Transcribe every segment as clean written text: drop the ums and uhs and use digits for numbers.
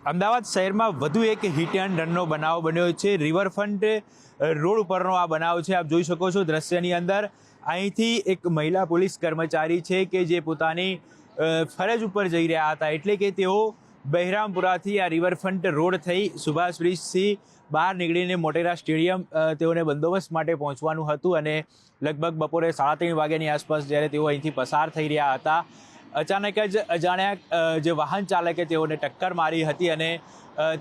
અમદાવાદ શહેરમાં વધુ એક હિટ એન્ડ રનનો બનાવ બન્યો છે। રિવરફ્રન્ટ રોડ ઉપરનો આ બનાવ છે। આપ જોઈ શકો છો દ્રશ્યની અંદર અહીંથી એક મહિલા પોલીસ કર્મચારી છે કે જે પોતાની ફરજ ઉપર જઈ રહ્યા હતા, એટલે કે તેઓ બહેરામપુરાથી આ રિવરફ્રન્ટ રોડ થઈ સુભાષ બ્રિજથી બહાર નીકળીને મોટેરા સ્ટેડિયમ તેઓને બંદોબસ્ત માટે પહોંચવાનું હતું અને લગભગ બપોરે 3:30 વાગ્યાની આસપાસ જ્યારે તેઓ અહીંથી પસાર થઈ રહ્યા હતા, અચાનક જ અજાણ્યા જે વાહન ચાલકે તેઓને ટક્કર મારી હતી અને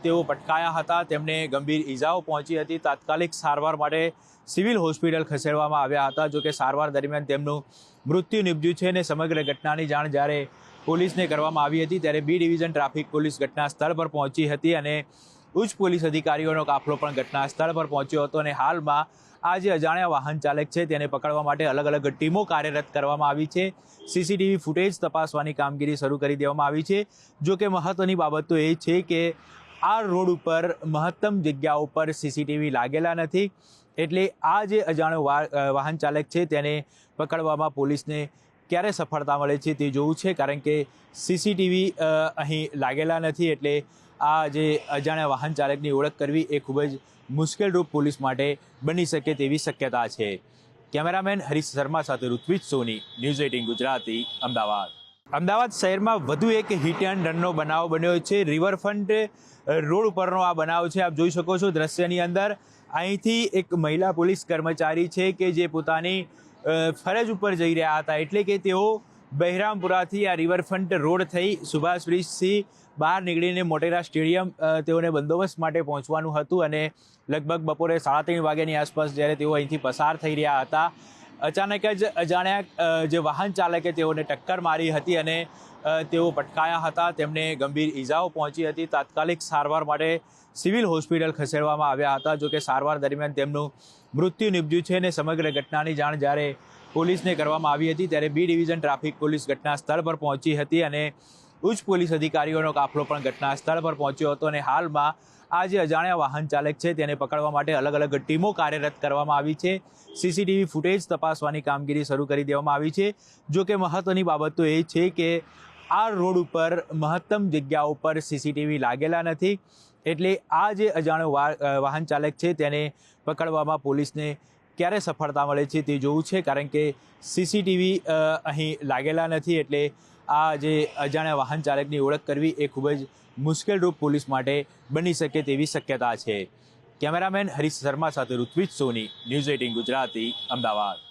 તેઓ પટકાયા હતા। તેમને ગંભીર ઈજાઓ પહોંચી હતી। તાત્કાલિક સારવાર માટે સિવિલ હોસ્પિટલ ખસેડવામાં આવ્યા હતા। જોકે સારવાર દરમિયાન તેમનું મૃત્યુ નિપજ્યું છે અને સમગ્ર ઘટનાની જાણ જ્યારે પોલીસને કરવામાં આવી હતી ત્યારે બી ડિવિઝન ટ્રાફિક પોલીસ ઘટના સ્થળ પર પહોંચી હતી અને ઉચ્ચ પોલીસ અધિકારીઓનો કાફલો પણ ઘટના સ્થળ પર પહોંચ્યો હતો અને હાલમાં આ જે અજાણ્યા વાહન ચાલક છે તેને પકડવા માટે અલગ અલગ ટીમો કાર્યરત કરવામાં આવી છે। સીસીટીવી ફૂટેજ તપાસવાની કામગીરી શરૂ કરી દેવામાં આવી છે। જો કે મહત્વની બાબત તો એ છે કે આ રોડ ઉપર મહત્તમ જગ્યાઓ પર સીસીટીવી લાગેલા નથી, એટલે આ જે અજાણ્યો વાહન ચાલક છે તેને પકડવામાં પોલીસને ક્યારે સફળતા મળે છે તે જોવું છે, કારણ કે સીસીટીવી અહીં લાગેલા નથી, એટલે આ જે અજાણ્યા વાહન ચાલકની ઓળખ કરવી એ ખૂબ જ મુશ્કેલરૂપ પોલીસ માટે બની શકે તેવી શક્યતા છે। કેમેરામેન હરીશ શર્મા સાથે ઋત્વિજ સોની, ન્યૂઝ 18 ગુજરાતી, અમદાવાદ। અમદાવાદ શહેરમાં વધુ એક હિટ એન્ડ રનનો બનાવ બન્યો છે। રિવરફ્રન્ટ રોડ ઉપરનો આ બનાવ છે। આપ જોઈ શકો છો દ્રશ્યની અંદર અહીંથી એક મહિલા પોલીસ કર્મચારી છે કે જે પોતાની ફરજ ઉપર જઈ રહ્યા હતા, એટલે કે તેઓ બહેરામપુરાથી આ રિવરફ્રન્ટ રોડ થઈ સુભાષ બ્રિજથી બહાર નીકળીને મોટેરા સ્ટેડિયમ તેઓને બંદોબસ્ત માટે પહોંચવાનું હતું અને લગભગ બપોરે 3:30 વાગ્યાની આસપાસ જ્યારે તેઓ અહીંથી પસાર થઈ રહ્યા હતા, અચાનક જ અજાણ્યા જે વાહન ચાલકે તેઓને ટક્કર મારી હતી અને તેઓ પટકાયા હતા। તેમને ગંભીર ઈજાઓ પહોંચી હતી। તાત્કાલિક સારવાર માટે સિવિલ હોસ્પિટલ ખસેડવામાં આવ્યા હતા। જોકે સારવાર દરમિયાન તેમનું મૃત્યુ નિપજ્યું છે અને સમગ્ર ઘટનાની જાણ જ્યારે પોલીસને કરવામાં આવી હતી ત્યારે બી ડિવિઝન ટ્રાફિક પોલીસ ઘટના સ્થળ પર પહોંચી હતી અને ઉચ્ચ પોલીસ અધિકારીઓનો કાફલો પણ ઘટના સ્થળ પર પહોંચ્યો હતો અને હાલમાં આ જે અજાણ્યા વાહન ચાલક છે તેને પકડવા માટે અલગ અલગ ટીમો કાર્યરત કરવામાં આવી છે। સીસીટીવી ફૂટેજ તપાસવાની કામગીરી શરૂ કરી દેવામાં આવી છે। જો કે મહત્વની બાબત તો એ છે કે આ રોડ ઉપર મહત્તમ જગ્યાઓ પર સીસીટીવી લાગેલા નથી, એટલે આ જે અજાણ્યો વાહન ચાલક છે તેને પકડવામાં પોલીસને ક્યારે સફળતા મળે છે તે જોવું છે, કારણ કે સીસીટીવી અહીં લાગેલા નથી, એટલે આ જે અજાણ્યા વાહન ચાલકની ઓળખ કરવી એ ખૂબ જ મુશ્કેલરૂપ પોલીસ માટે બની શકે તેવી શક્યતા છે। કેમેરામેન હરીશ શર્મા સાથે ઋત્વિજ સોની, ન્યૂઝ 18 ગુજરાતી, અમદાવાદ।